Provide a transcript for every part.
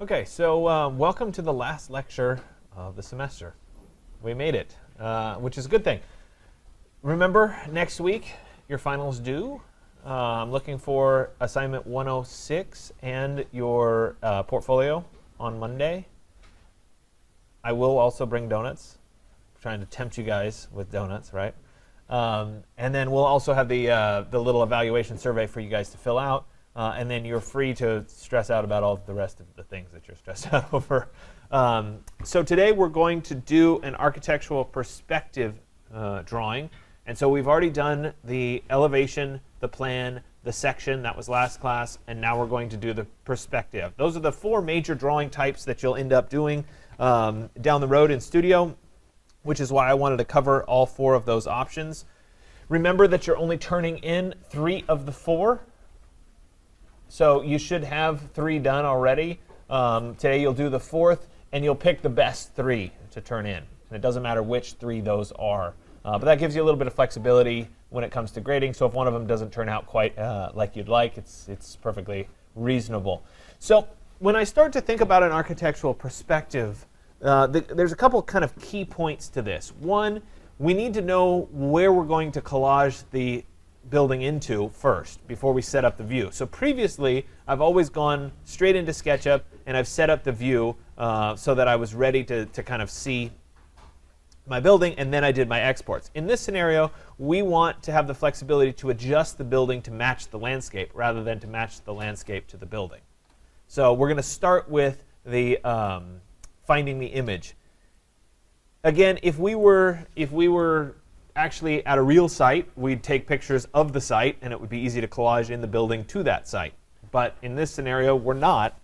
Okay, so welcome to the last lecture of the semester. We made it, which is a good thing. Remember, next week, your finals due. I'm looking for assignment 106 and your portfolio on Monday. I will also bring donuts. I'm trying to tempt you guys with donuts, right? And then we'll also have the little evaluation survey for you guys to fill out. And then you're free to stress out about all the rest of the things that you're stressed out over. So today we're going to do an architectural perspective drawing. And so we've already done the elevation, the plan, the section. That was last class. And now we're going to do the perspective. Those are the four major drawing types that you'll end up doing down the road in Studio, which is why I wanted to cover all four of those options. Remember that you're only turning in 3 of the 4. So you should have 3 done already. Today you'll do the 4th, and you'll pick the best 3 to turn in. And it doesn't matter which 3 those are. But that gives you a little bit of flexibility when it comes to grading. So if one of them doesn't turn out quite like you'd like, it's perfectly reasonable. So when I start to think about an architectural perspective, there's a couple kind of key points to this. One, we need to know where we're going to collage the building into first before we set up the view. So previously, I've always gone straight into SketchUp, and I've set up the view so that I was ready to kind of see my building, and then I did my exports. In this scenario, we want to have the flexibility to adjust the building to match the landscape rather than to match the landscape to the building. So we're going to start with the finding the image. Again, if we were actually at a real site, we'd take pictures of the site, and it would be easy to collage in the building to that site. But in this scenario, we're not.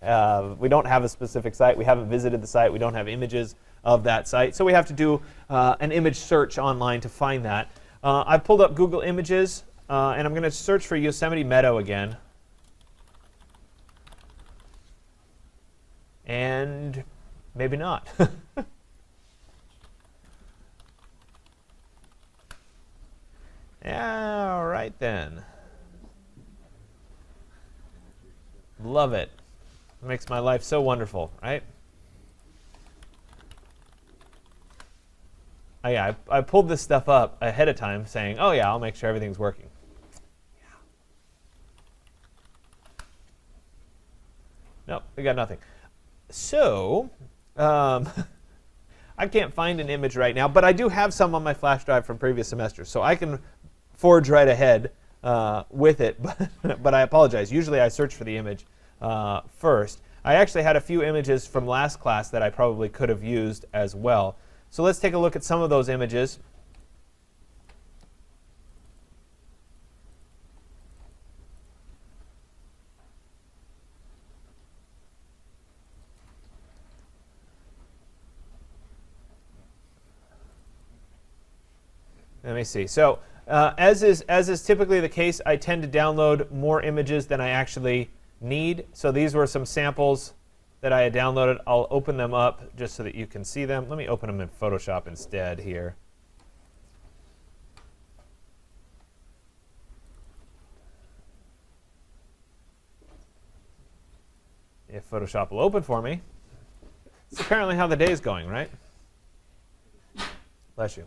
We don't have a specific site. We haven't visited the site. We don't have images of that site. So we have to do an image search online to find that. I've pulled up Google Images, and I'm going to search for Yosemite Meadow again. And maybe not. All right, then. Love it. It makes my life so wonderful, right? Oh, yeah, I pulled this stuff up ahead of time saying, oh, yeah, I'll make sure everything's working. Yeah. Nope, we got nothing. So I can't find an image right now, but I do have some on my flash drive from previous semesters, so I can forge right ahead with it, but I apologize. Usually I search for the image first. I actually had a few images from last class that I probably could have used as well. So let's take a look at some of those images. Let me see. So as is typically the case, I tend to download more images than I actually need. So these were some samples that I had downloaded. I'll open them up just so that you can see them. Let me open them in Photoshop instead here. If Photoshop will open for me. It's apparently how the day is going, right? Bless you.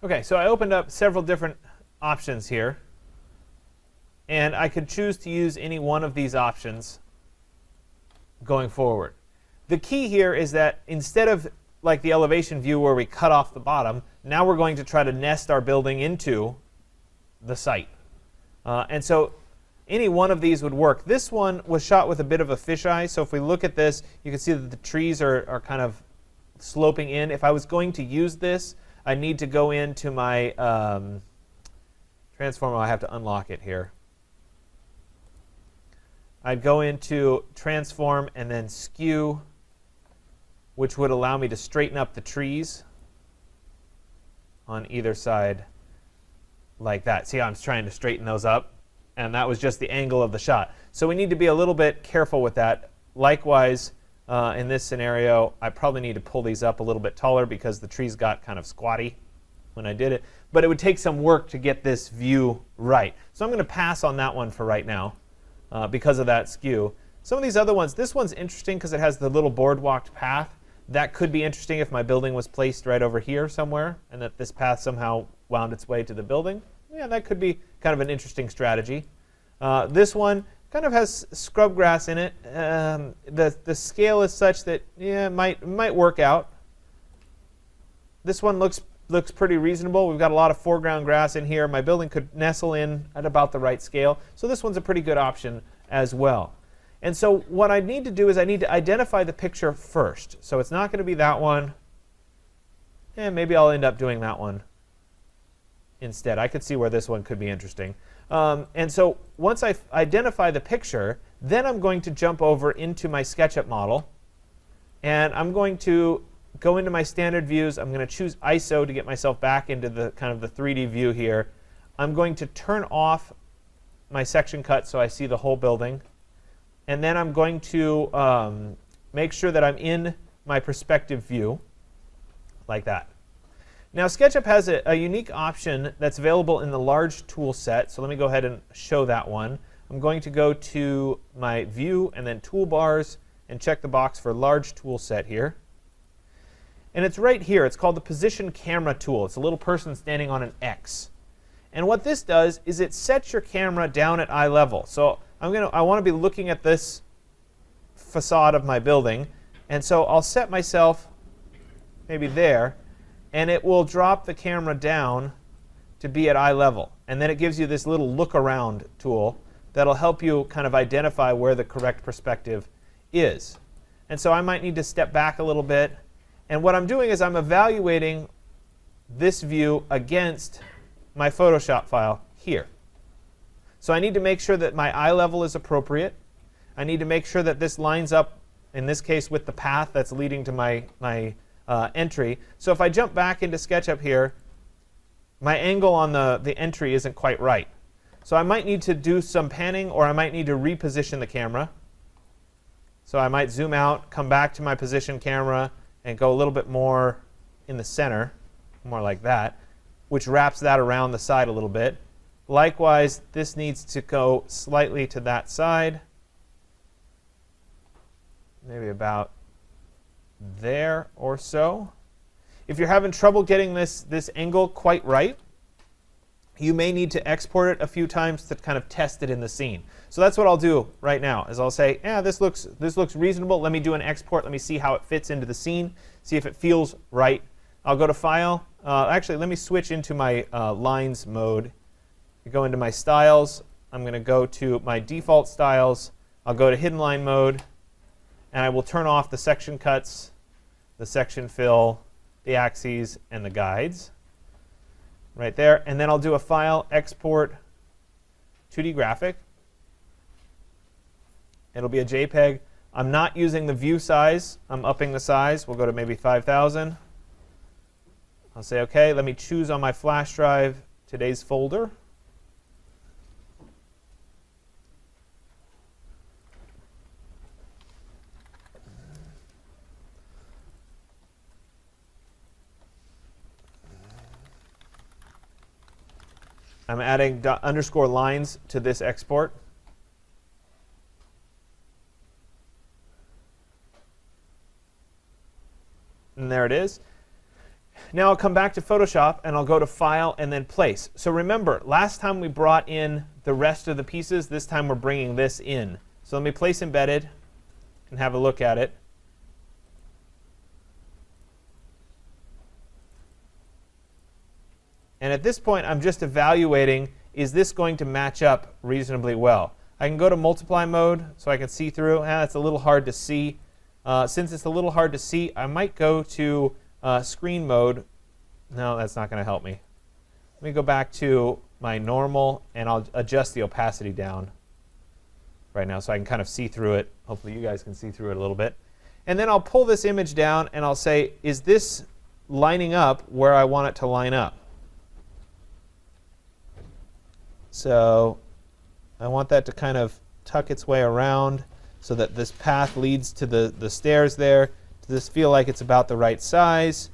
OK, so I opened up several different options here. And I could choose to use any one of these options going forward. The key here is that instead of like the elevation view where we cut off the bottom, now we're going to try to nest our building into the site. And so any one of these would work. This one was shot with a bit of a fisheye. So if we look at this, you can see that the trees are kind of sloping in. If I was going to use this, I need to go into my transform. I have to unlock it here. I'd go into transform and then skew. which would allow me to straighten up the trees on either side like that. See how I'm trying to straighten those up? And that was just the angle of the shot. So we need to be a little bit careful with that. Likewise, in this scenario, I probably need to pull these up a little bit taller because the trees got kind of squatty when I did it. But it would take some work to get this view right. So I'm going to pass on that one for right now because of that skew. Some of these other ones, this one's interesting because it has the little boardwalked path. That could be interesting if my building was placed right over here somewhere and that this path somehow wound its way to the building. Yeah, that could be kind of an interesting strategy. This one kind of has scrub grass in it. The scale is such that yeah, it might work out. This one looks pretty reasonable. We've got a lot of foreground grass in here. My building could nestle in at about the right scale. So this one's a pretty good option as well. And so what I need to do is I need to identify the picture first. So it's not going to be that one. And maybe I'll end up doing that one instead. I could see where this one could be interesting. And so once I identify the picture, then I'm going to jump over into my SketchUp model. And I'm going to go into my standard views. I'm going to choose ISO to get myself back into the kind of the 3D view here. I'm going to turn off my section cut so I see the whole building. And then I'm going to make sure that I'm in my perspective view, like that. Now SketchUp has a unique option that's available in the large tool set. So let me go ahead and show that one. I'm going to go to my view and then toolbars and check the box for large tool set here. And it's right here. It's called the position camera tool. It's a little person standing on an X. And what this does is it sets your camera down at eye level. So I want to be looking at this facade of my building. And so I'll set myself maybe there. And it will drop the camera down to be at eye level. And then it gives you this little look around tool that'll help you kind of identify where the correct perspective is. And so I might need to step back a little bit. And what I'm doing is I'm evaluating this view against my Photoshop file here. So I need to make sure that my eye level is appropriate. I need to make sure that this lines up, in this case, with the path that's leading to my entry. So if I jump back into SketchUp here, my angle on the entry isn't quite right. So I might need to do some panning, or I might need to reposition the camera. So I might zoom out, come back to my position camera, and go a little bit more in the center, more like that, which wraps that around the side a little bit. Likewise, this needs to go slightly to that side, maybe about there or so. If you're having trouble getting this angle quite right, you may need to export it a few times to kind of test it in the scene. So that's what I'll do right now, is I'll say, yeah, this looks reasonable. Let me do an export. Let me see how it fits into the scene, see if it feels right. I'll go to File. Actually, let me switch into my lines mode. I go into my styles. I'm going to go to my default styles. I'll go to hidden line mode. And I will turn off the section cuts, the section fill, the axes, and the guides. Right there. And then I'll do a File, Export, 2D Graphic. It'll be a JPEG. I'm not using the view size. I'm upping the size. We'll go to maybe 5,000. I'll say, OK, let me choose on my flash drive today's folder. I'm adding underscore lines to this export. And there it is. Now I'll come back to Photoshop, and I'll go to File and then Place. So remember, last time we brought in the rest of the pieces. This time we're bringing this in. So let me place embedded and have a look at it. And at this point, I'm just evaluating, is this going to match up reasonably well? I can go to multiply mode so I can see through. It's a little hard to see. Since it's a little hard to see, I might go to screen mode. No, that's not going to help me. Let me go back to my normal, and I'll adjust the opacity down right now so I can kind of see through it. Hopefully you guys can see through it a little bit. And then I'll pull this image down and I'll say, is this lining up where I want it to line up? So I want that to kind of tuck its way around so that this path leads to the stairs there. Does this feel like it's about the right size?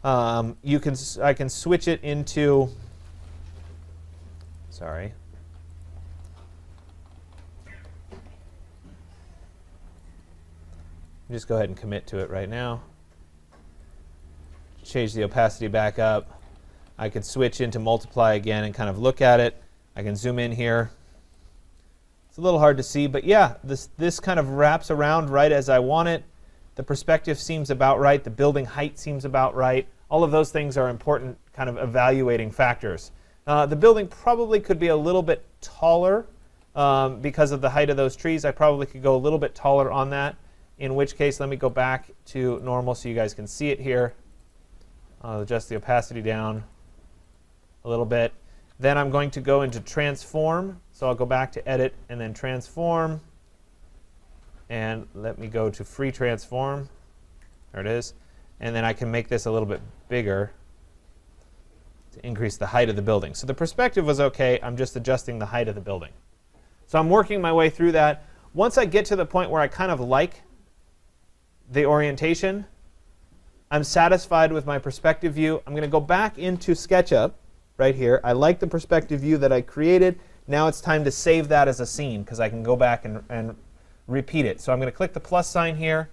I can switch it into, sorry. Just go ahead and commit to it right now. Change the opacity back up. I could switch into multiply again and kind of look at it. I can zoom in here. It's a little hard to see, but yeah, this kind of wraps around right as I want it. The perspective seems about right. The building height seems about right. All of those things are important kind of evaluating factors. The building probably could be a little bit taller because of the height of those trees. I probably could go a little bit taller on that, in which case let me go back to normal so you guys can see it here. I'll adjust the opacity down a little bit. Then I'm going to go into transform. So I'll go back to edit and then transform. And let me go to free transform. There it is. And then I can make this a little bit bigger to increase the height of the building. So the perspective was OK. I'm just adjusting the height of the building. So I'm working my way through that. Once I get to the point where I kind of like the orientation, I'm satisfied with my perspective view. I'm going to go back into SketchUp right here. I like the perspective view that I created. Now it's time to save that as a scene because I can go back and repeat it. So I'm going to click the plus sign here.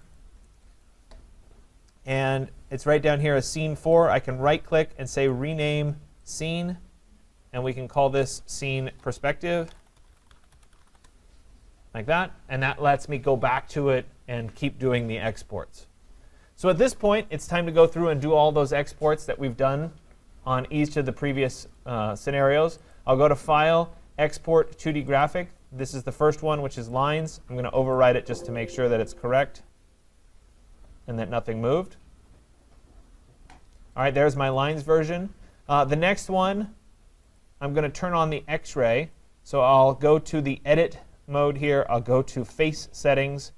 And it's right down here as scene 4. I can right click and say rename scene. And we can call this scene perspective. Like that. And that lets me go back to it and keep doing the exports. So at this point, it's time to go through and do all those exports that we've done on each of the previous scenarios. I'll go to File, Export 2D Graphic. This is the first one, which is lines. I'm going to overwrite it just to make sure that it's correct and that nothing moved. All right, there's my lines version. The next one, I'm going to turn on the Xray. So I'll go to the Edit mode here. I'll go to Face Settings.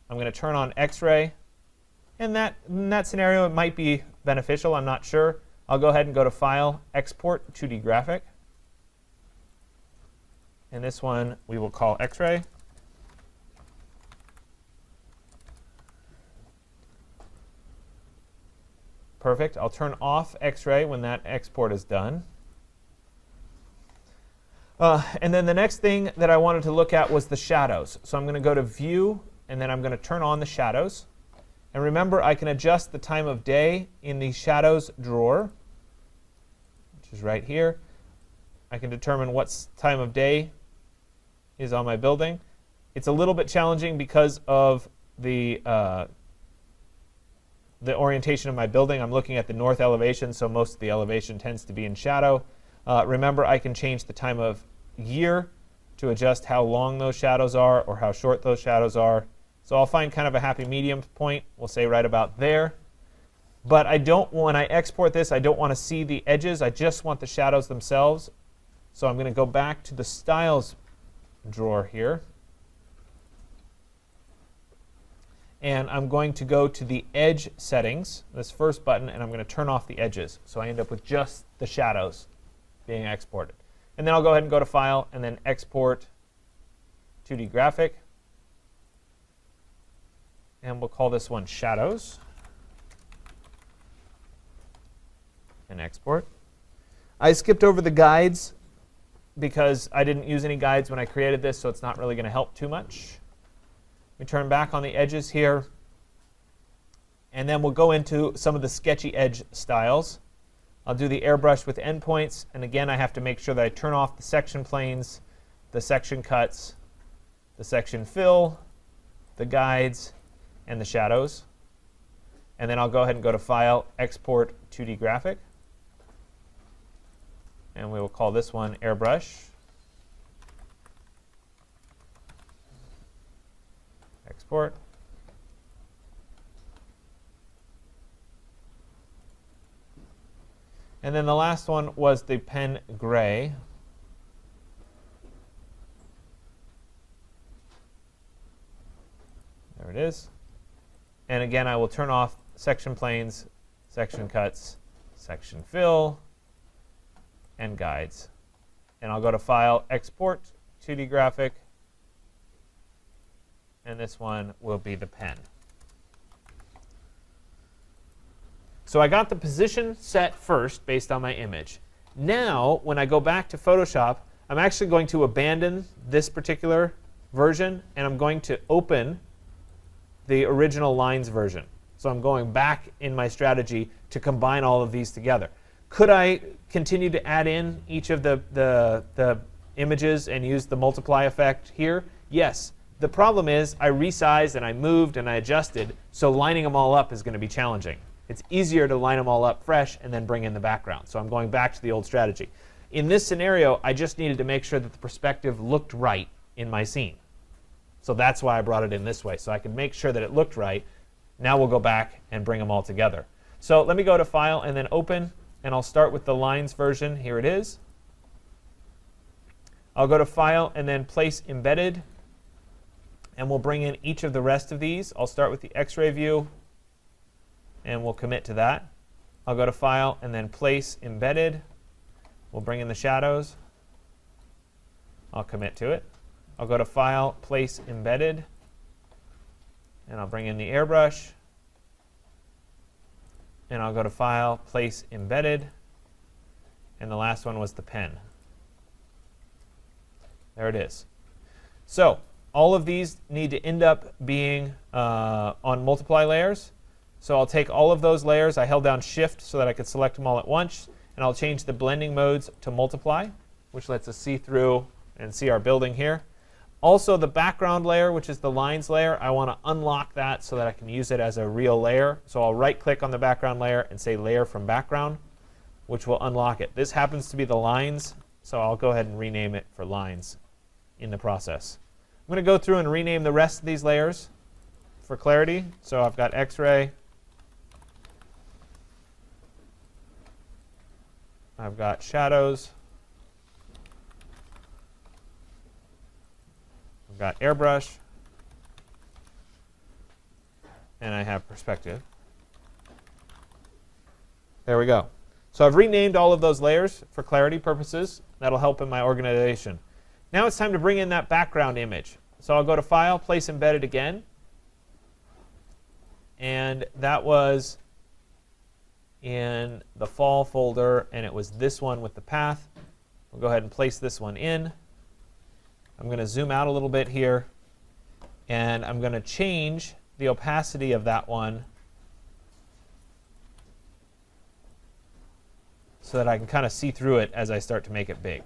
I'm going to turn on Xray. And in that scenario, it might be beneficial. I'm not sure. I'll go ahead and go to File, Export 2D Graphic. And this one we will call Xray. Perfect. I'll turn off Xray when that export is done. And then the next thing that I wanted to look at was the shadows. So I'm going to go to View, and then I'm going to turn on the shadows. And remember, I can adjust the time of day in the shadows drawer, which is right here. I can determine what time of day is on my building. It's a little bit challenging because of the orientation of my building. I'm looking at the north elevation, so most of the elevation tends to be in shadow. Remember, I can change the time of year to adjust how long those shadows are or how short those shadows are. So I'll find kind of a happy medium point. We'll say right about there. But when I export this, I don't want to see the edges. I just want the shadows themselves. So I'm going to go back to the Styles drawer here. And I'm going to go to the Edge settings, this first button, and I'm going to turn off the edges. So I end up with just the shadows being exported. And then I'll go ahead and go to File, and then Export 2D Graphic. And we'll call this one Shadows. And export. I skipped over the guides because I didn't use any guides when I created this, so it's not really going to help too much. We turn back on the edges here. And then we'll go into some of the sketchy edge styles. I'll do the airbrush with endpoints. And again, I have to make sure that I turn off the section planes, the section cuts, the section fill, the guides, and the shadows. And then I'll go ahead and go to File, Export 2D Graphic. And we will call this one Airbrush. Export. And then the last one was the pen gray. There it is. And again, I will turn off section planes, section cuts, section fill, and guides. And I'll go to File, Export, 2D Graphic, and this one will be the pen. So I got the position set first based on my image. Now, when I go back to Photoshop, I'm actually going to abandon this particular version, and I'm going to open the original lines version. So I'm going back in my strategy to combine all of these together. Could I continue to add in each of the images and use the multiply effect here? Yes. The problem is I resized and I moved and I adjusted, so lining them all up is going to be challenging. It's easier to line them all up fresh and then bring in the background. So I'm going back to the old strategy. In this scenario, I just needed to make sure that the perspective looked right in my scene. So that's why I brought it in this way, so I could make sure that it looked right. Now we'll go back and bring them all together. So let me go to File and then Open, and I'll start with the lines version. Here it is. I'll go to File and then Place Embedded, and we'll bring in each of the rest of these. I'll start with the Xray view, and we'll commit to that. I'll go to File and then Place Embedded. We'll bring in the shadows. I'll commit to it. I'll go to File, Place Embedded, and I'll bring in the airbrush. And I'll go to File, Place Embedded, and the last one was the pen. There it is. So all of these need to end up being on multiply layers. So I'll take all of those layers. I held down Shift so that I could select them all at once. And I'll change the blending modes to multiply, which lets us see through and see our building here. Also, the background layer, which is the lines layer, I want to unlock that so that I can use it as a real layer. So I'll right-click on the background layer and say Layer from Background, which will unlock it. This happens to be the lines, so I'll go ahead and rename it for lines in the process. I'm going to go through and rename the rest of these layers for clarity. So I've got Xray. I've got shadows. I've got airbrush. And I have perspective. There we go. So I've renamed all of those layers for clarity purposes. That'll help in my organization. Now it's time to bring in that background image. So I'll go to File, Place Embedded again. And that was in the Fall folder, and it was this one with the path. We'll go ahead and place this one in. I'm going to zoom out a little bit here, and I'm going to change the opacity of that one so that I can kind of see through it as I start to make it big.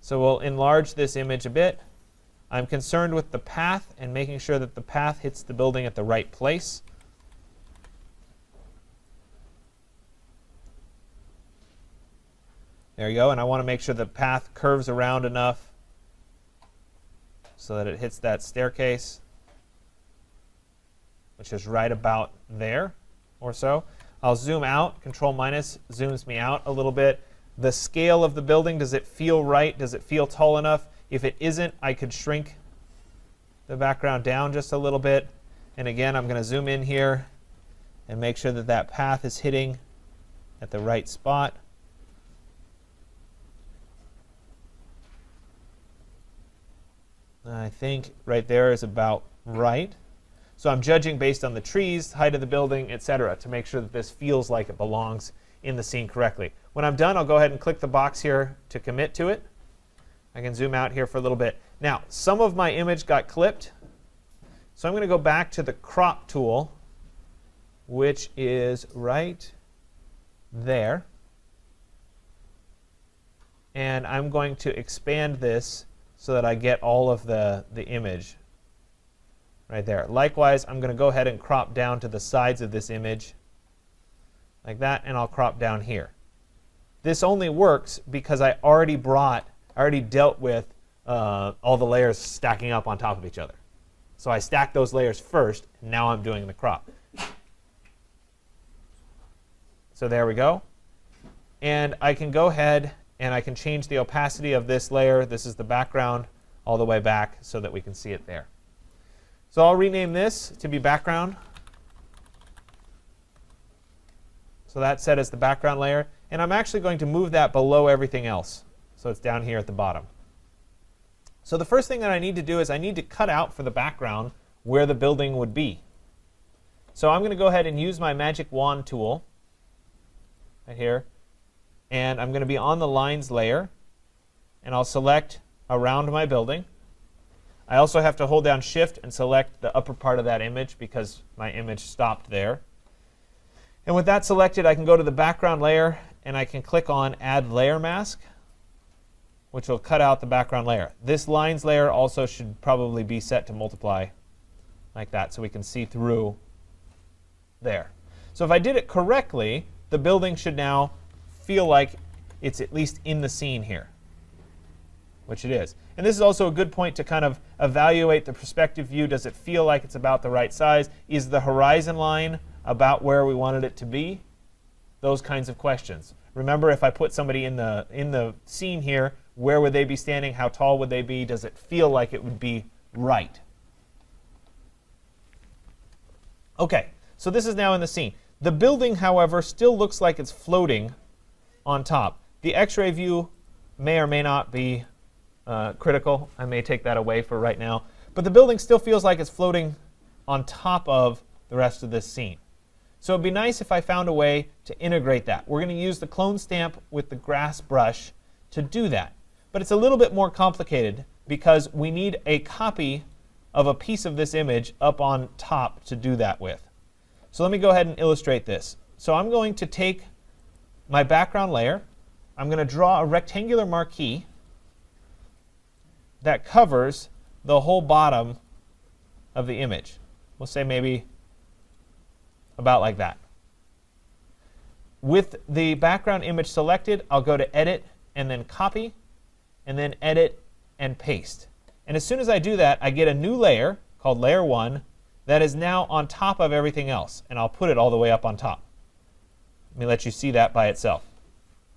So we'll enlarge this image a bit. I'm concerned with the path and making sure that the path hits the building at the right place. There you go, and I want to make sure the path curves around enough so that it hits that staircase, which is right about there or so. I'll zoom out. Control minus zooms me out a little bit. The scale of the building, does it feel right? Does it feel tall enough? If it isn't, I could shrink the background down just a little bit. And again, I'm going to zoom in here and make sure that that path is hitting at the right spot. I think right there is about right. So I'm judging based on the trees, height of the building, etc., to make sure that this feels like it belongs in the scene correctly. When I'm done, I'll go ahead and click the box here to commit to it. I can zoom out here for a little bit. Now, some of my image got clipped, so I'm going to go back to the crop tool, which is right there. And I'm going to expand this so that I get all of the image right there. Likewise, I'm going to go ahead and crop down to the sides of this image like that, and I'll crop down here. This only works because I already dealt with all the layers stacking up on top of each other. So I stacked those layers first, and now I'm doing the crop. So there we go. And I can go ahead and I can change the opacity of this layer. This is the background all the way back so that we can see it there. So I'll rename this to be background. So that's set as the background layer. And I'm actually going to move that below everything else. So it's down here at the bottom. So the first thing that I need to do is I need to cut out for the background where the building would be. So I'm going to go ahead and use my magic wand tool right here. And I'm going to be on the lines layer. And I'll select around my building. I also have to hold down Shift and select the upper part of that image because my image stopped there. And with that selected, I can go to the background layer and I can click on Add Layer Mask, which will cut out the background layer. This lines layer also should probably be set to multiply like that so we can see through there. So if I did it correctly, the building should now feel like it's at least in the scene here, which it is. And this is also a good point to kind of evaluate the perspective view. Does it feel like it's about the right size? Is the horizon line about where we wanted it to be? Those kinds of questions. Remember, if I put somebody in the scene here, where would they be standing? How tall would they be? Does it feel like it would be right? OK, so this is now in the scene. The building, however, still looks like it's floating on top. The X-ray view may or may not be critical. I may take that away for right now. But the building still feels like it's floating on top of the rest of this scene. So it'd be nice if I found a way to integrate that. We're going to use the clone stamp with the grass brush to do that. But it's a little bit more complicated because we need a copy of a piece of this image up on top to do that with. So let me go ahead and illustrate this. So I'm going to take my background layer. I'm going to draw a rectangular marquee that covers the whole bottom of the image. We'll say maybe about like that. With the background image selected, I'll go to Edit and then Copy, and then Edit and Paste. And as soon as I do that, I get a new layer called Layer 1 that is now on top of everything else. And I'll put it all the way up on top. Let me let you see that by itself.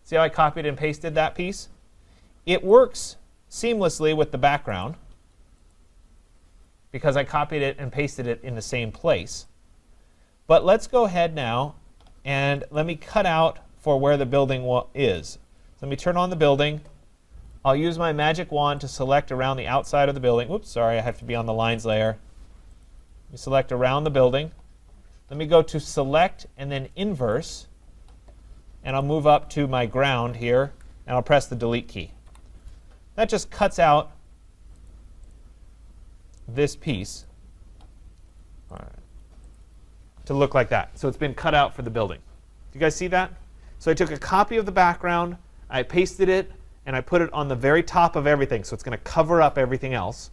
See how I copied and pasted that piece? It works seamlessly with the background because I copied it and pasted it in the same place. But let's go ahead now and let me cut out for where the building is. So let me turn on the building. I'll use my magic wand to select around the outside of the building. Whoops, sorry, I have to be on the lines layer. Let me select around the building. Let me go to Select and then Inverse. And I'll move up to my ground here, and I'll press the Delete key. That just cuts out this piece to look like that. So it's been cut out for the building. Do you guys see that? So I took a copy of the background, I pasted it, and I put it on the very top of everything. So it's going to cover up everything else.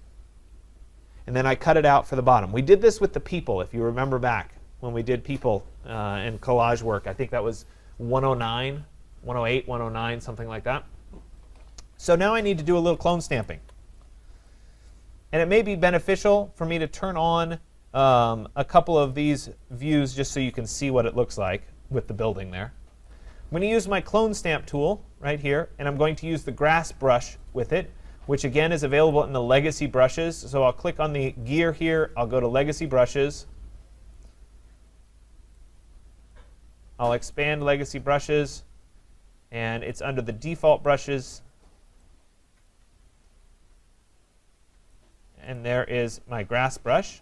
And then I cut it out for the bottom. We did this with the people, if you remember back when we did people and collage work. I think that was 109, 108, 109, something like that. So now I need to do a little clone stamping. And it may be beneficial for me to turn on a couple of these views just so you can see what it looks like with the building there. I'm going to use my clone stamp tool right here, and I'm going to use the grass brush with it, which again is available in the legacy brushes. So I'll click on the gear here. I'll go to legacy brushes. I'll expand legacy brushes, and it's under the default brushes. And there is my grass brush.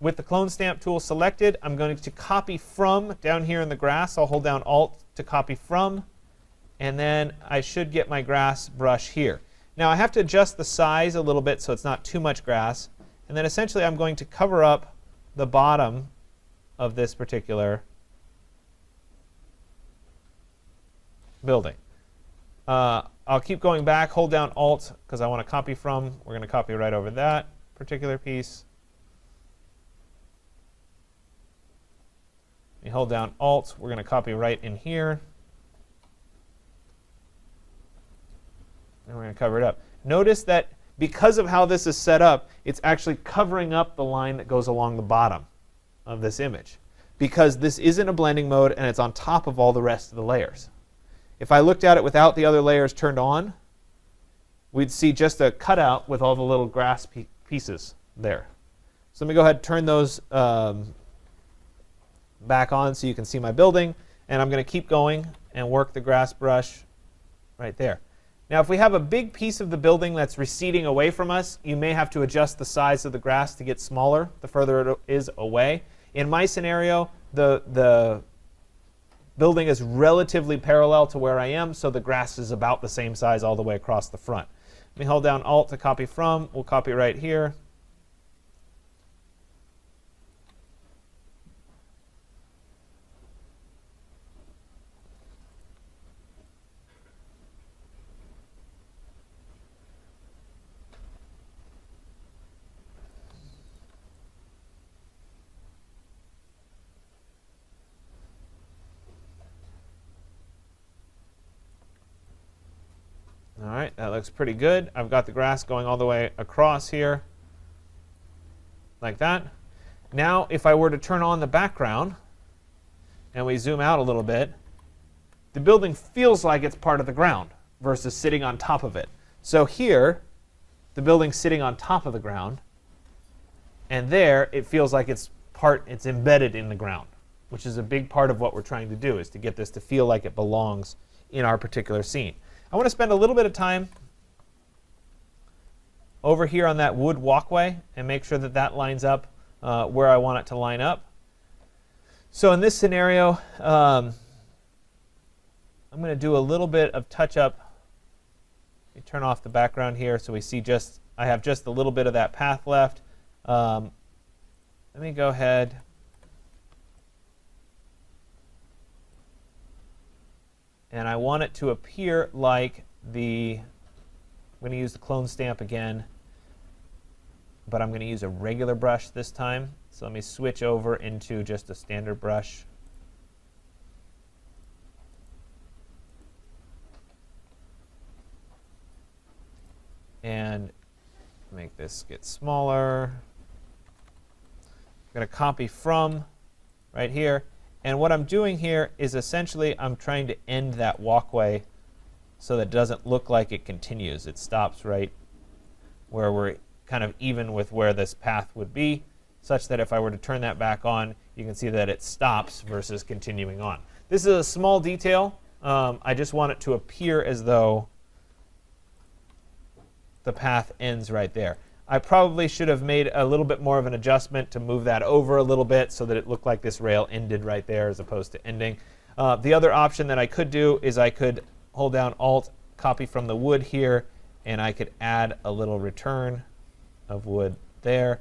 With the clone stamp tool selected, I'm going to copy from down here in the grass. I'll hold down Alt to copy from, and then I should get my grass brush here. Now I have to adjust the size a little bit so it's not too much grass. And then essentially I'm going to cover up the bottom of this particular building. I'll keep going back, hold down Alt because I want to copy from. We're going to copy right over that particular piece. We hold down Alt. We're going to copy right in here. And we're going to cover it up. Notice that because of how this is set up, it's actually covering up the line that goes along the bottom of this image, because this isn't a blending mode and it's on top of all the rest of the layers. If I looked at it without the other layers turned on, we'd see just a cutout with all the little grass pieces there. So let me go ahead and turn those back on so you can see my building, and I'm going to keep going and work the grass brush right there. Now if we have a big piece of the building that's receding away from us, you may have to adjust the size of the grass to get smaller the further it is away. In my scenario, the building is relatively parallel to where I am, so the grass is about the same size all the way across the front. Let me hold down Alt to copy from. We'll copy right here. All right, that looks pretty good. I've got the grass going all the way across here, like that. Now, if I were to turn on the background, and we zoom out a little bit, the building feels like it's part of the ground versus sitting on top of it. So here, the building's sitting on top of the ground, and there, it feels like it's embedded in the ground, which is a big part of what we're trying to do, is to get this to feel like it belongs in our particular scene. I want to spend a little bit of time over here on that wood walkway and make sure that that lines up where I want it to line up. So in this scenario, I'm going to do a little bit of touch-up. Let me turn off the background here so we see I have just a little bit of that path left. Let me go ahead. And I want it to appear like I'm going to use the clone stamp again, but I'm going to use a regular brush this time. So let me switch over into just a standard brush. And make this get smaller. I'm going to copy from right here. And what I'm doing here is essentially I'm trying to end that walkway so that it doesn't look like it continues. It stops right where we're kind of even with where this path would be, such that if I were to turn that back on, you can see that it stops versus continuing on. This is a small detail. I just want it to appear as though the path ends right there. I probably should have made a little bit more of an adjustment to move that over a little bit so that it looked like this rail ended right there as opposed to ending. The other option that I could do is I could hold down Alt, copy from the wood here, and I could add a little return of wood there.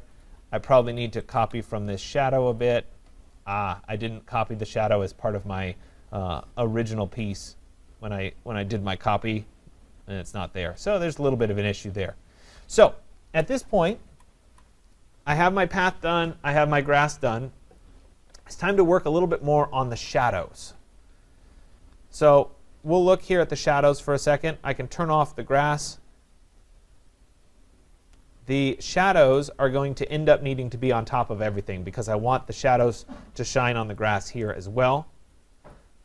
I probably need to copy from this shadow a bit. I didn't copy the shadow as part of my original piece when I did my copy, and it's not there. So there's a little bit of an issue there. So at this point, I have my path done. I have my grass done. It's time to work a little bit more on the shadows. So we'll look here at the shadows for a second. I can turn off the grass. The shadows are going to end up needing to be on top of everything because I want the shadows to shine on the grass here as well.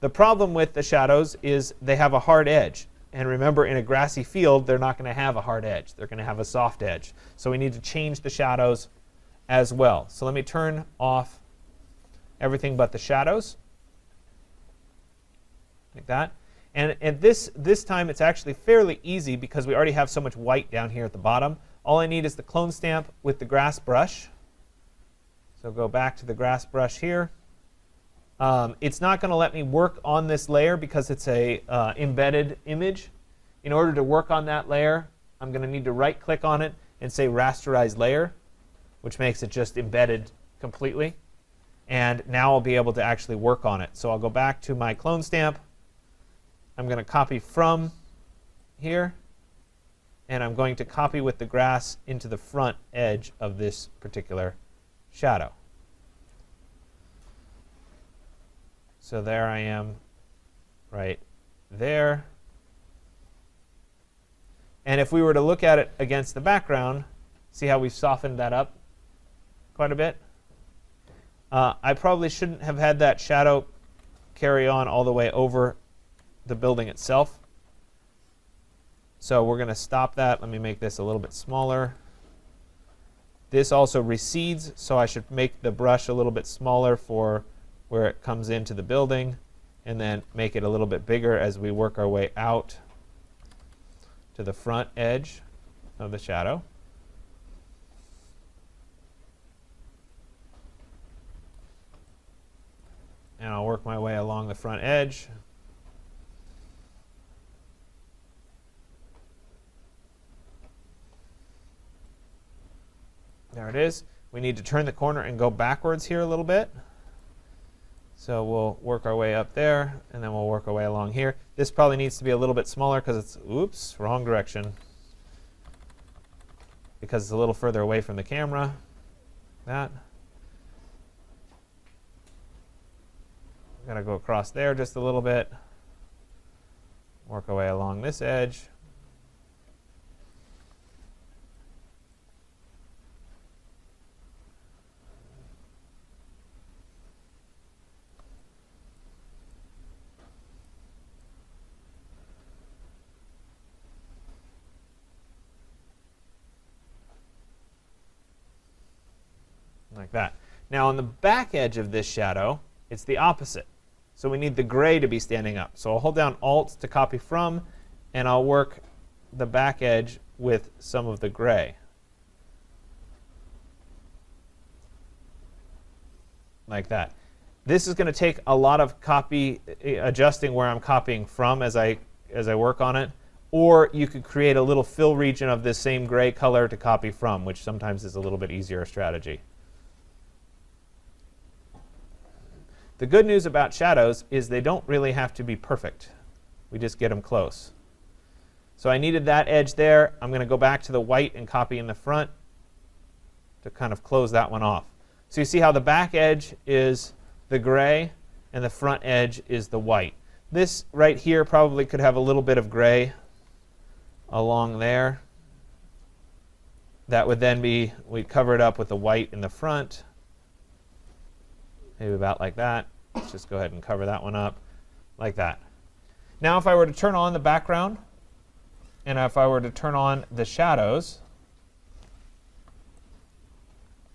The problem with the shadows is they have a hard edge. And remember, in a grassy field, they're not going to have a hard edge. They're going to have a soft edge. So we need to change the shadows as well. So let me turn off everything but the shadows, like that. And at this time, it's actually fairly easy because we already have so much white down here at the bottom. All I need is the clone stamp with the grass brush. So go back to the grass brush here. It's not going to let me work on this layer because it's a embedded image. In order to work on that layer, I'm going to need to right-click on it and say Rasterize Layer, which makes it just embedded completely. And now I'll be able to actually work on it. So I'll go back to my clone stamp. I'm going to copy from here, and I'm going to copy with the grass into the front edge of this particular shadow. So there I am right there. And if we were to look at it against the background, see how we've softened that up quite a bit? I probably shouldn't have had that shadow carry on all the way over the building itself. So we're going to stop that. Let me make this a little bit smaller. This also recedes, so I should make the brush a little bit smaller for where it comes into the building, and then make it a little bit bigger as we work our way out to the front edge of the shadow. And I'll work my way along the front edge. There it is. We need to turn the corner and go backwards here a little bit. So we'll work our way up there, and then we'll work our way along here. This probably needs to be a little bit smaller because it's, oops, wrong direction. Because it's a little further away from the camera. That. Got to go across there just a little bit. Work our way along this edge. Like that. Now on the back edge of this shadow, it's the opposite. So we need the gray to be standing up. So I'll hold down Alt to copy from, and I'll work the back edge with some of the gray. Like that. This is going to take a lot of adjusting where I'm copying from as I work on it. Or you could create a little fill region of this same gray color to copy from, which sometimes is a little bit easier strategy. The good news about shadows is they don't really have to be perfect. We just get them close. So I needed that edge there. I'm going to go back to the white and copy in the front to kind of close that one off. So you see how the back edge is the gray and the front edge is the white. This right here probably could have a little bit of gray along there. That would then be, we'd cover it up with the white in the front. Maybe about like that. Let's just go ahead and cover that one up like that. Now if I were to turn on the background, and if I were to turn on the shadows,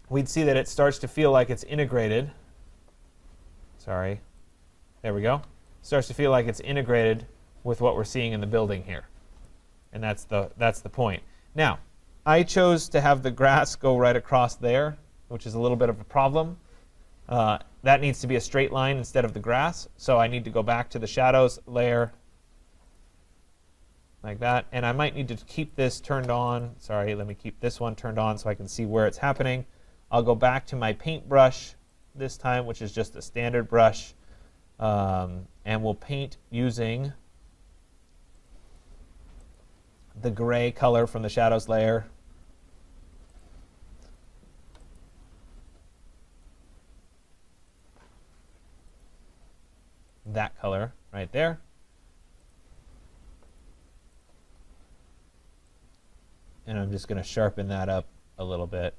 we'd see that it starts to feel like it's integrated. Sorry. There we go. Starts to feel like it's integrated with what we're seeing in the building here. And that's the point. Now, I chose to have the grass go right across there, which is a little bit of a problem. That needs to be a straight line instead of the grass. So I need to go back to the shadows layer like that. And I might need to keep this turned on. Sorry, let me keep this one turned on so I can see where it's happening. I'll go back to my paintbrush this time, which is just a standard brush. And we'll paint using the gray color from the shadows layer. That color right there. And I'm just going to sharpen that up a little bit,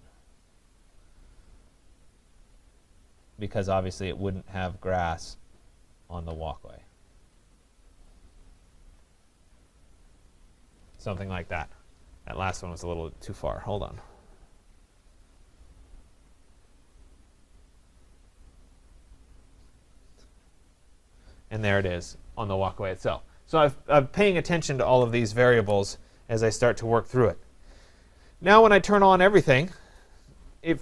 because obviously it wouldn't have grass on the walkway. Something like that. That last one was a little too far. Hold on. And there it is on the walkway itself. So I'm paying attention to all of these variables as I start to work through it. Now when I turn on everything, let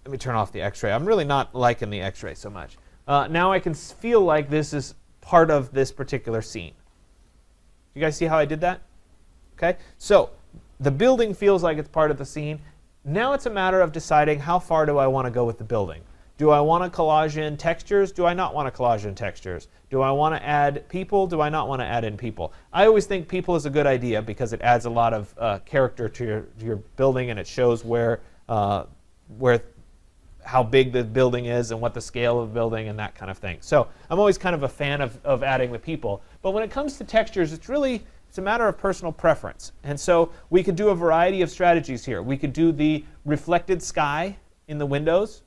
me turn off the Xray. I'm really not liking the Xray so much. Now I can feel like this is part of this particular scene. You guys see how I did that? Okay. So the building feels like it's part of the scene. Now it's a matter of deciding how far do I want to go with the building. Do I want to collage in textures? Do I not want to collage in textures? Do I want to add people? Do I not want to add in people? I always think people is a good idea because it adds a lot of character to your building, and it shows how big the building is and what the scale of the building and that kind of thing. So I'm always kind of a fan of adding the people. But when it comes to textures, it's a matter of personal preference. And so we could do a variety of strategies here. We could do the reflected sky in the windows,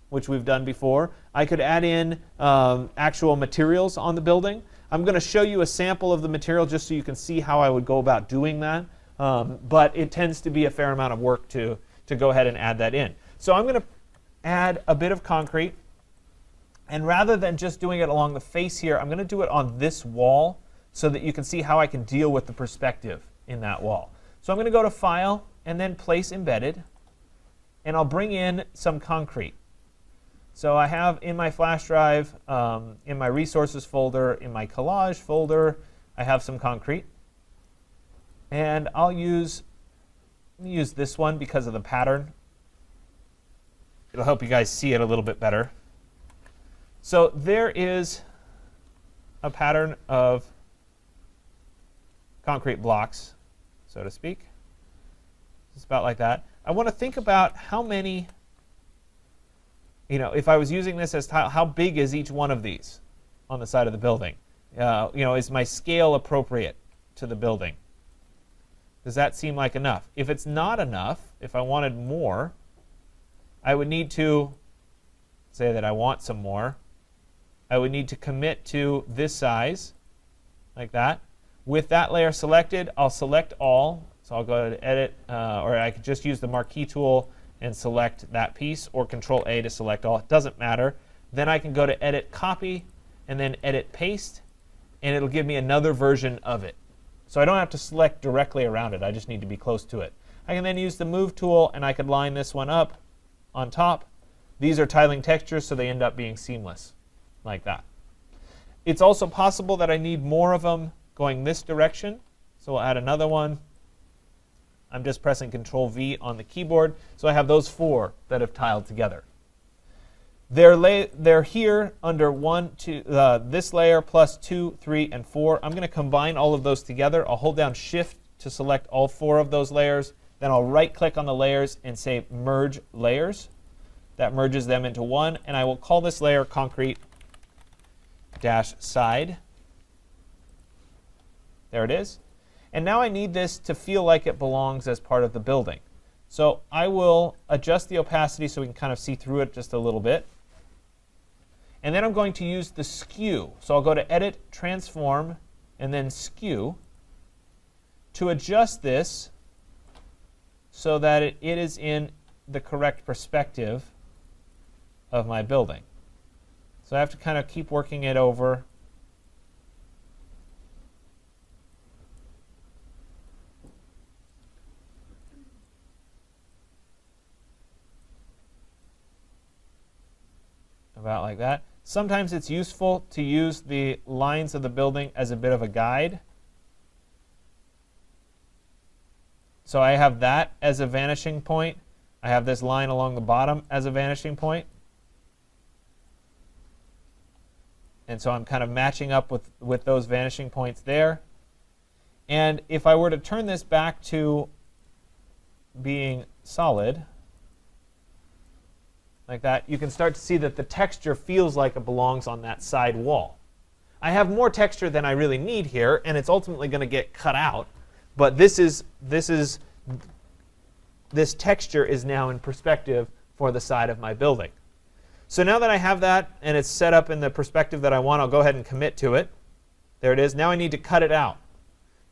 which we've done before. I could add in actual materials on the building. I'm going to show you a sample of the material just so you can see how I would go about doing that. But it tends to be a fair amount of work to go ahead and add that in. So I'm going to add a bit of concrete And rather than just doing it along the face here, I'm going to do it on this wall so that you can see how I can deal with the perspective in that wall. So I'm going to go to File and then Place Embedded. And I'll bring in some concrete. So I have in my flash drive, in my resources folder, in my collage folder, I have some concrete. And I'll use this one because of the pattern. It'll help you guys see it a little bit better. So there is a pattern of concrete blocks, so to speak. It's about like that. I want to think about how many, if I was using this as tile, how big is each one of these on the side of the building? Is my scale appropriate to the building? Does that seem like enough? If it's not enough, if I wanted more, I would need to say that I want some more. I would need to commit to this size, like that. With that layer selected, I'll select all. So I'll go to Edit, or I could just use the Marquee tool and select that piece, or Control-A to select all. It doesn't matter. Then I can go to Edit Copy, and then Edit Paste, and it'll give me another version of it. So I don't have to select directly around it. I just need to be close to it. I can then use the Move tool, and I could line this one up on top. These are tiling textures, so they end up being seamless, like that. It's also possible that I need more of them going this direction. So we'll add another one. I'm just pressing Control-V on the keyboard. So I have those 4 that have tiled together. They're here under this layer plus 2, 3, and 4. I'm going to combine all of those together. I'll hold down Shift to select all 4 of those layers. Then I'll right-click on the layers and say Merge Layers. That merges them into one. And I will call this layer Concrete-Side. There it is. And now I need this to feel like it belongs as part of the building. So I will adjust the opacity so we can kind of see through it just a little bit. And then I'm going to use the Skew. So I'll go to Edit, Transform, and then Skew to adjust this so that it is in the correct perspective of my building. So I have to kind of keep working it over. About like that. Sometimes it's useful to use the lines of the building as a bit of a guide. So I have that as a vanishing point. I have this line along the bottom as a vanishing point. And so I'm kind of matching up with those vanishing points there. And if I were to turn this back to being solid, like that, you can start to see that the texture feels like it belongs on that side wall. I have more texture than I really need here, and it's ultimately going to get cut out. But this texture is now in perspective for the side of my building. So now that I have that and it's set up in the perspective that I want, I'll go ahead and commit to it. There it is. Now I need to cut it out.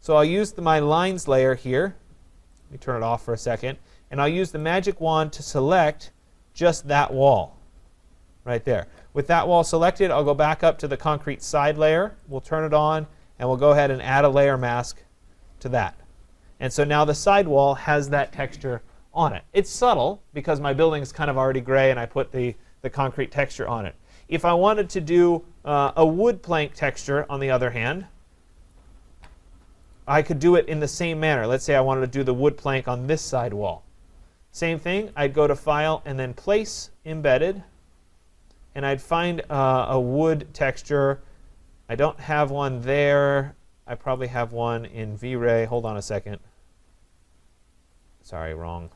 So I'll use my lines layer here. Let me turn it off for a second. And I'll use the magic wand to select just that wall right there. With that wall selected, I'll go back up to the concrete side layer. We'll turn it on, and we'll go ahead and add a layer mask to that. And so now the side wall has that texture on it. It's subtle because my building is kind of already gray, and I put the concrete texture on it. If I wanted to do a wood plank texture, on the other hand, I could do it in the same manner. Let's say I wanted to do the wood plank on this side wall. Same thing, I'd go to File and then Place Embedded, and I'd find a wood texture. I don't have one there. I probably have one in Xray. Hold on a second. Sorry, wrong.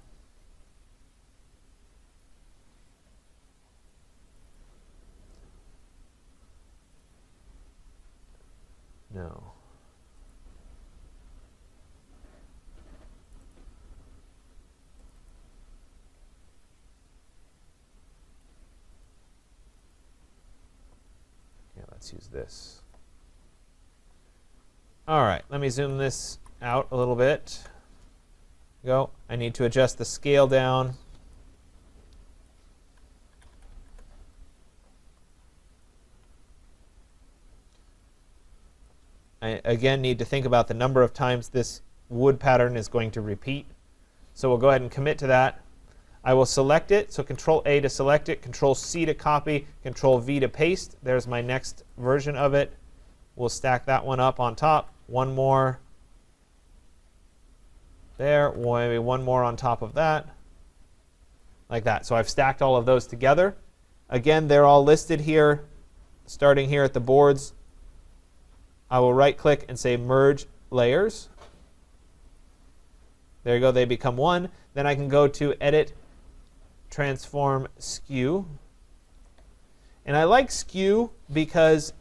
No. Let's use this. All right, let me zoom this out a little bit. Go. I need to adjust the scale down. I again need to think about the number of times this wood pattern is going to repeat. So we'll go ahead and commit to that. I will select it, so Control A to select it, Control C to copy, Control V to paste. There's my next version of it. We'll stack that one up on top. One more there, maybe one more on top of that, like that. So I've stacked all of those together. Again, they're all listed here, starting here at the boards. I will right click and say Merge Layers. There you go, they become one. Then I can go to Edit, Transform, Skew. And I like Skew because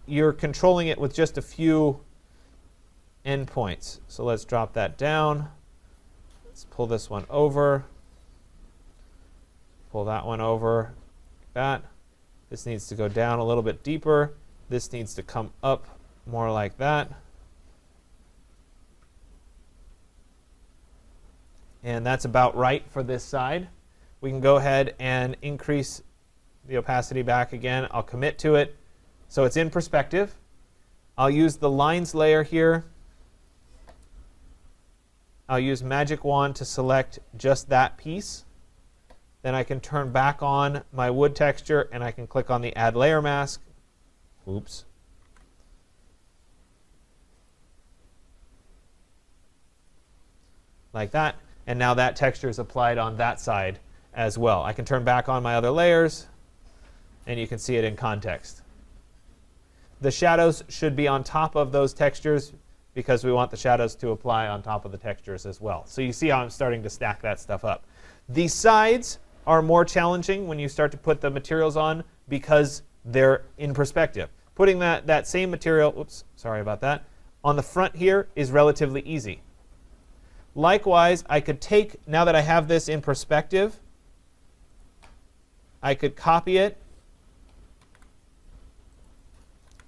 you're controlling it with just a few endpoints. So let's drop that down. Let's pull this one over. Pull that one over like that. This needs to go down a little bit deeper. This needs to come up more like that. And that's about right for this side. We can go ahead and increase the opacity back again. I'll commit to it. So it's in perspective. I'll use the lines layer here. I'll use Magic Wand to select just that piece. Then I can turn back on my wood texture and I can click on the Add Layer Mask. Oops. Like that. And now that texture is applied on that side as well. I can turn back on my other layers and you can see it in context. The shadows should be on top of those textures because we want the shadows to apply on top of the textures as well. So you see how I'm starting to stack that stuff up. The sides are more challenging when you start to put the materials on because they're in perspective. Putting that same material, oops, sorry about that, on the front here is relatively easy. Likewise, I could take, now that I have this in perspective, I could copy it,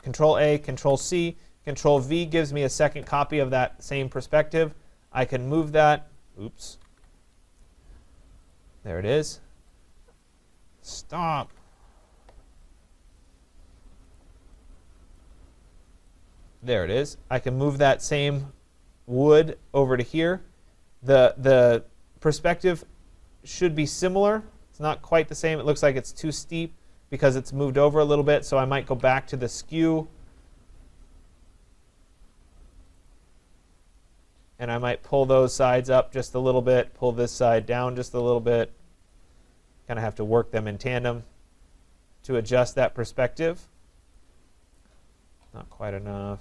Control A, Control C, Control V gives me a second copy of that same perspective. I can move that, oops, there it is. Stop. There it is. I can move that same wood over to here. The perspective should be similar. It's not quite the same. It looks like it's too steep because it's moved over a little bit, so I might go back to the skew. And I might pull those sides up just a little bit, pull this side down just a little bit. Kind of have to work them in tandem to adjust that perspective. Not quite enough.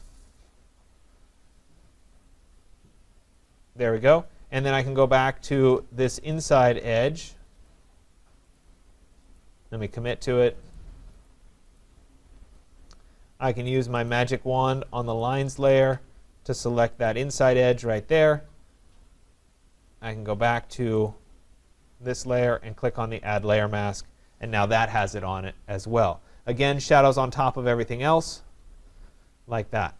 There we go. And then I can go back to this inside edge. Let me commit to it. I can use my Magic Wand on the lines layer to select that inside edge right there. I can go back to this layer and click on the Add Layer Mask, and now that has it on it as well. Again, shadows on top of everything else, like that.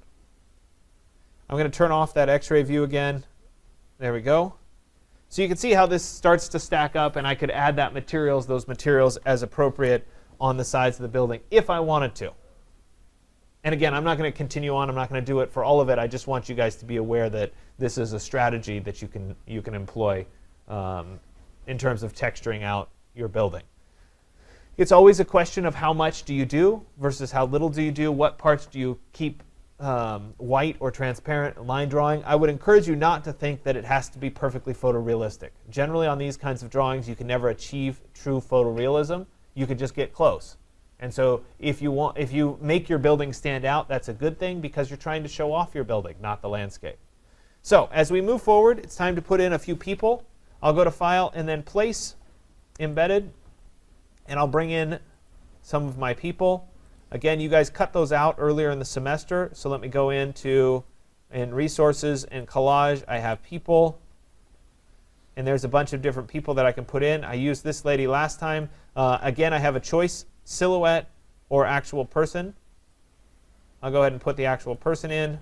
I'm going to turn off that X-ray view again. There we go. So you can see how this starts to stack up, and I could add those materials as appropriate on the sides of the building if I wanted to. And again, I'm not going to continue on. I'm not going to do it for all of it. I just want you guys to be aware that this is a strategy that you can employ in terms of texturing out your building. It's always a question of how much do you do versus how little do you do. What parts do you keep white or transparent line drawing? I would encourage you not to think that it has to be perfectly photorealistic. Generally on these kinds of drawings, you can never achieve true photorealism. You could just get close. And so if you make your building stand out, that's a good thing because you're trying to show off your building, not the landscape. So as we move forward, it's time to put in a few people. I'll go to File and then Place, Embedded, and I'll bring in some of my people. Again, you guys cut those out earlier in the semester, so let me go in Resources and Collage. I have people, and there's a bunch of different people that I can put in. I used this lady last time. Again, I have a choice, silhouette or actual person. I'll go ahead and put the actual person in.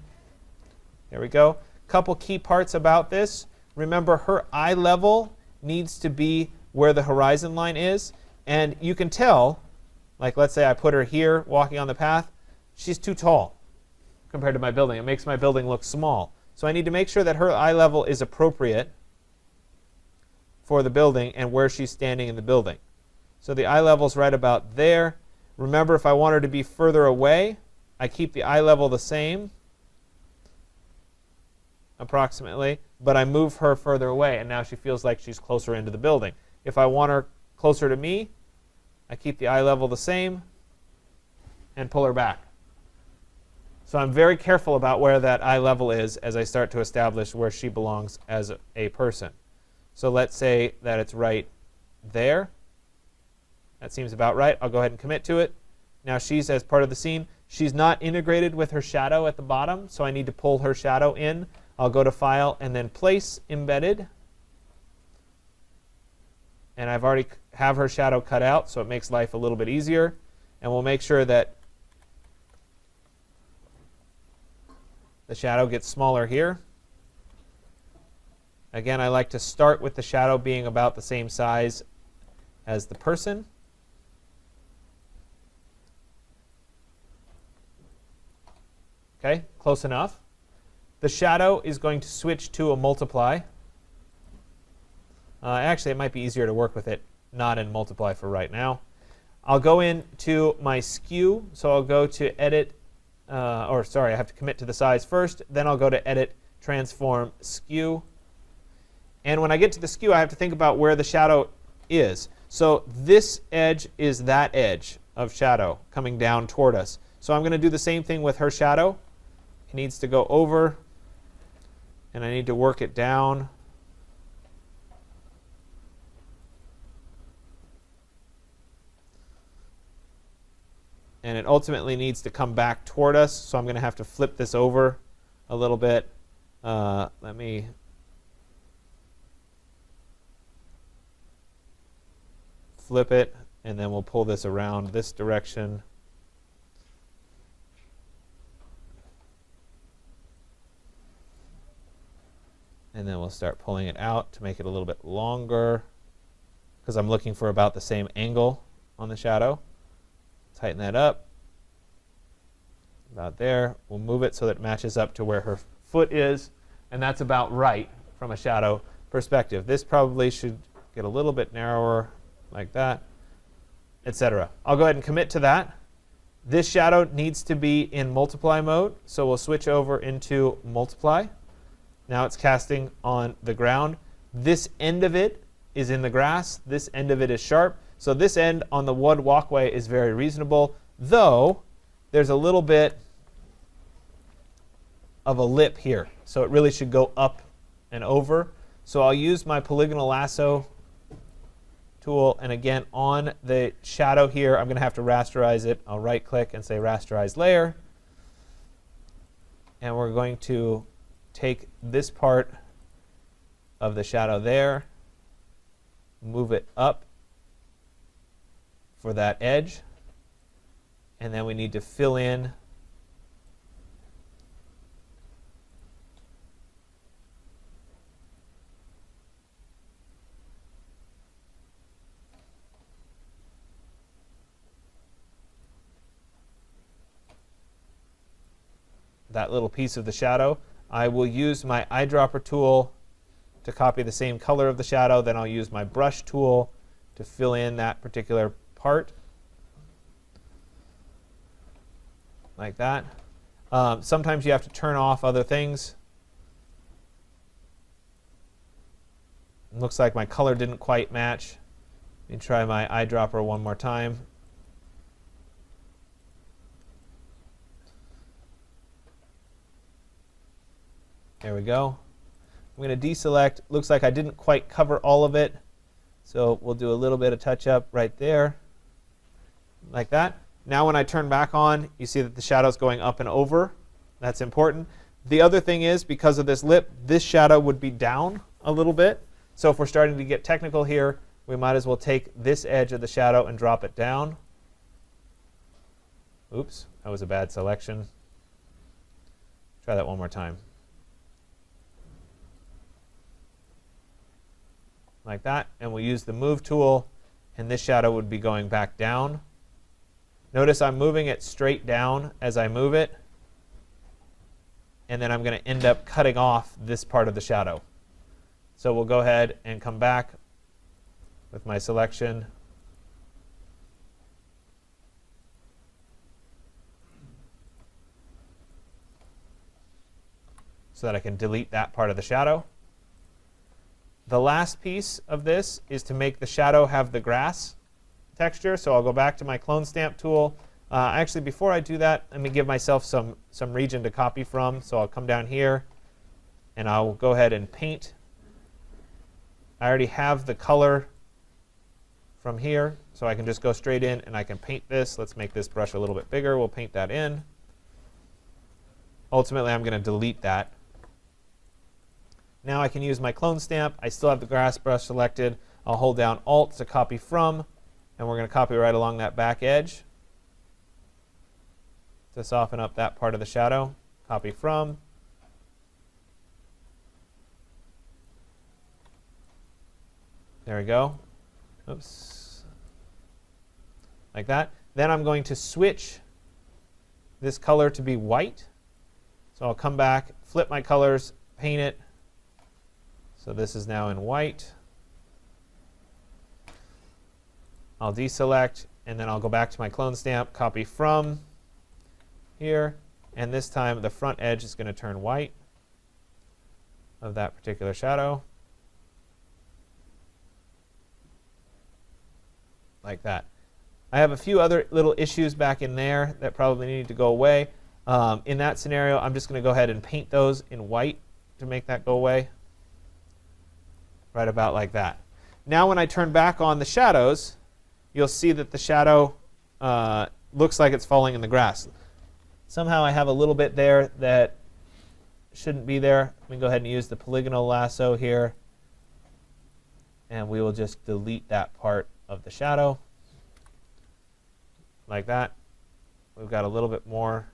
There we go. Couple key parts about this. Remember, her eye level needs to be where the horizon line is, and you can tell, like let's say I put her here walking on the path, she's too tall. compared to my building. It makes my building look small. So I need to make sure that her eye level is appropriate for the building and where she's standing in the building. So the eye level is right about there. Remember, if I want her to be further away, I keep the eye level the same, approximately, but I move her further away, and now she feels like she's closer into the building. If I want her closer to me, I keep the eye level the same and pull her back. So I'm very careful about where that eye level is as I start to establish where she belongs as a person. So let's say that it's right there. That seems about right. I'll go ahead and commit to it. Now she's as part of the scene. She's not integrated with her shadow at the bottom, so I need to pull her shadow in. I'll go to File and then Place Embedded. And I've already have her shadow cut out, so it makes life a little bit easier. And we'll make sure that the shadow gets smaller here. Again, I like to start with the shadow being about the same size as the person. Okay, close enough. The shadow is going to switch to a multiply. Actually, it might be easier to work with it not in multiply for right now. I'll go into my skew, so I'll go to Edit, I have to commit to the size first. Then I'll go to Edit, Transform, Skew. And when I get to the skew, I have to think about where the shadow is. So this edge is that edge of shadow coming down toward us. So I'm going to do the same thing with her shadow. It needs to go over, and I need to work it down. And it ultimately needs to come back toward us, so I'm going to have to flip this over a little bit. Let me flip it, and then we'll pull this around this direction. And then we'll start pulling it out to make it a little bit longer, because I'm looking for about the same angle on the shadow. Tighten that up. About there. We'll move it so that it matches up to where her foot is, and that's about right from a shadow perspective. This probably should get a little bit narrower, like that, etc. I'll go ahead and commit to that. This shadow needs to be in multiply mode, so we'll switch over into multiply. Now it's casting on the ground. This end of it is in the grass. This end of it is sharp. So this end on the wood walkway is very reasonable, though there's a little bit of a lip here. So it really should go up and over. So I'll use my polygonal lasso tool, and again on the shadow here I'm going to have to rasterize it. I'll right click and say rasterize layer, and we're going to take this part of the shadow there, move it up for that edge, and then we need to fill in that little piece of the shadow. I will use my eyedropper tool to copy the same color of the shadow. Then I'll use my brush tool to fill in that particular part, like that. Sometimes you have to turn off other things. It looks like my color didn't quite match. Let me try my eyedropper one more time. There we go. I'm going to deselect. Looks like I didn't quite cover all of it, so we'll do a little bit of touch up right there, like that. Now when I turn back on, you see that the shadow's going up and over. That's important. The other thing is, because of this lip, this shadow would be down a little bit. So if we're starting to get technical here, we might as well take this edge of the shadow and drop it down. Oops, that was a bad selection. Try that one more time. Like that, and we'll use the move tool, and this shadow would be going back down. Notice I'm moving it straight down as I move it. and then I'm going to end up cutting off this part of the shadow. So we'll go ahead and come back with my selection. So that I can delete that part of the shadow. The last piece of this is to make the shadow have the grass texture. So I'll go back to my clone stamp tool. Actually, before I do that, let me give myself some region to copy from. So I'll come down here, and I'll go ahead and paint. I already have the color from here, so I can just go straight in and I can paint this. Let's make this brush a little bit bigger. We'll paint that in. Ultimately, I'm going to delete that. Now I can use my clone stamp. I still have the grass brush selected. I'll hold down Alt to copy from, and we're going to copy right along that back edge to soften up that part of the shadow. Copy from. There we go. Oops. Like that. Then I'm going to switch this color to be white. So I'll come back, flip my colors, paint it. So this is now in white. I'll deselect, and then I'll go back to my clone stamp, copy from here, and this time the front edge is going to turn white of that particular shadow. Like that. I have a few other little issues back in there that probably need to go away. In that scenario, I'm just going to go ahead and paint those in white to make that go away. Right about like that. Now when I turn back on the shadows, you'll see that the shadow looks like it's falling in the grass. Somehow I have a little bit there that shouldn't be there. Let me go ahead and use the polygonal lasso here, and we will just delete that part of the shadow like that. We've got a little bit more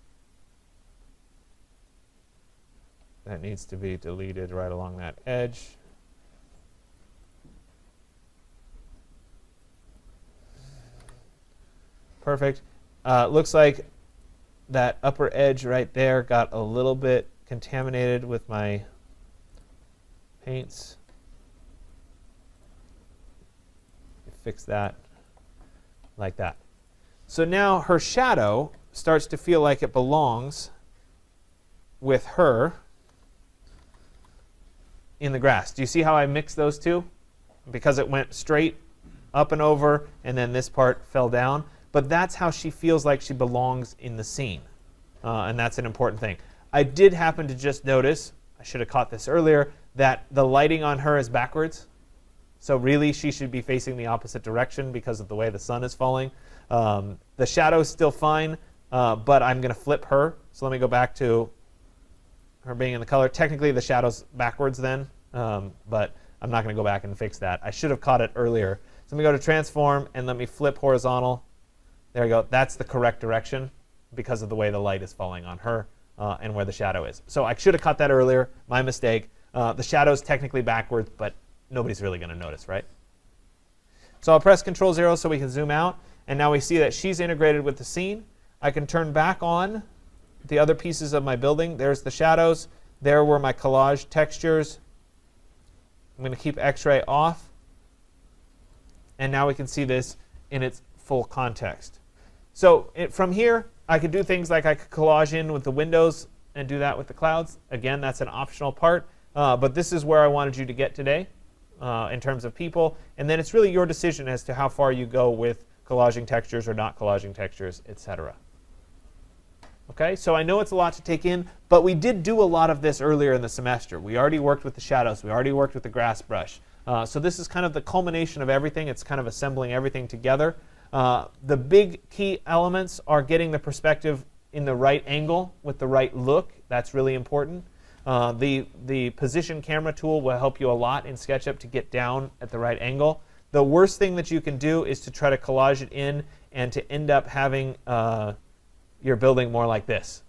that needs to be deleted right along that edge. Perfect. Looks like that upper edge right there got a little bit contaminated with my paints. Fix that like that. So now her shadow starts to feel like it belongs with her in the grass. Do you see how I mixed those two? Because it went straight up and over, and then this part fell down. But that's how she feels like she belongs in the scene. And that's an important thing. I did happen to just notice, I should have caught this earlier, that the lighting on her is backwards. So really, she should be facing the opposite direction because of the way the sun is falling. The shadow's still fine, but I'm going to flip her. So let me go back to her being in the color. Technically, the shadow's backwards then, but I'm not going to go back and fix that. I should have caught it earlier. So let me go to Transform, and let me flip horizontal. There we go. That's the correct direction because of the way the light is falling on her and where the shadow is. So I should have caught that earlier. My mistake. The shadow's technically backwards, but nobody's really going to notice, right? So I'll press Control-0 so we can zoom out. And now we see that she's integrated with the scene. I can turn back on the other pieces of my building. There's the shadows. There were my collage textures. I'm going to keep Xray off. And now we can see this in its full context. So from here, I could do things like I could collage in with the windows and do that with the clouds. Again, that's an optional part. But this is where I wanted you to get today in terms of people. And then it's really your decision as to how far you go with collaging textures or not collaging textures, etc. Okay, so I know it's a lot to take in, but we did do a lot of this earlier in the semester. We already worked with the shadows. We already worked with the grass brush. So this is kind of the culmination of everything. It's kind of assembling everything together. The big key elements are getting the perspective in the right angle with the right look. That's really important. The position camera tool will help you a lot in SketchUp to get down at the right angle. The worst thing that you can do is to try to collage it in and to end up having your building more like this,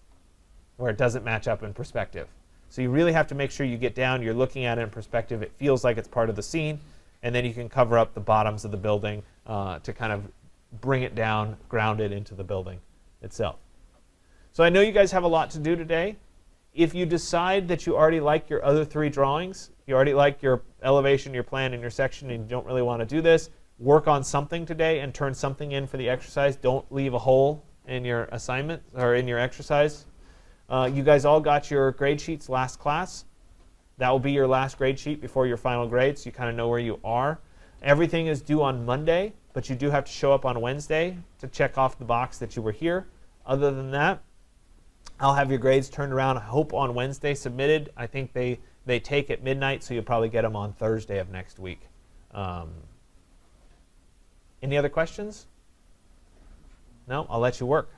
where it doesn't match up in perspective. So you really have to make sure you get down, you're looking at it in perspective, it feels like it's part of the scene, and then you can cover up the bottoms of the building to kind of bring it down, ground it into the building itself. So I know you guys have a lot to do today. If you decide that you already like your other 3 drawings, you already like your elevation, your plan, and your section, and you don't really want to do this, work on something today and turn something in for the exercise. Don't leave a hole in your assignment or in your exercise. You guys all got your grade sheets last class. That will be your last grade sheet before your final grade, so you kind of know where you are. Everything is due on Monday, but you do have to show up on Wednesday to check off the box that you were here. Other than that, I'll have your grades turned around, I hope, on Wednesday submitted. I think they take at midnight, so you'll probably get them on Thursday of next week. Any other questions? No? I'll let you work.